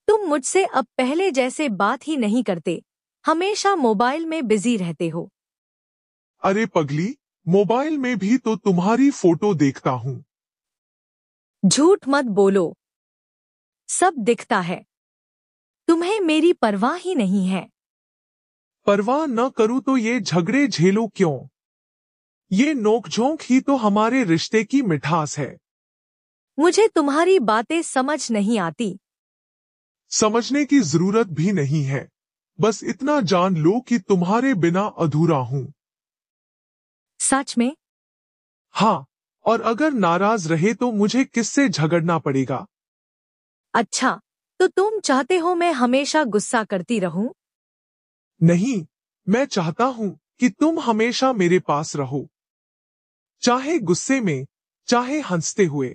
तुम मुझसे अब पहले जैसे बात ही नहीं करते, हमेशा मोबाइल में बिजी रहते हो। अरे पगली, मोबाइल में भी तो तुम्हारी फोटो देखता हूँ। झूठ मत बोलो, सब दिखता है। तुम्हें मेरी परवाह ही नहीं है। परवाह न करूँ तो ये झगड़े झेलो क्यों? ये नोकझोंक ही तो हमारे रिश्ते की मिठास है। मुझे तुम्हारी बातें समझ नहीं आती। समझने की जरूरत भी नहीं है, बस इतना जान लो कि तुम्हारे बिना अधूरा हूँ। सच में? हाँ, और अगर नाराज रहे तो मुझे किससे झगड़ना पड़ेगा? अच्छा, तो तुम चाहते हो मैं हमेशा गुस्सा करती रहूं? नहीं, मैं चाहता हूँ कि तुम हमेशा मेरे पास रहो, चाहे गुस्से में, चाहे हंसते हुए।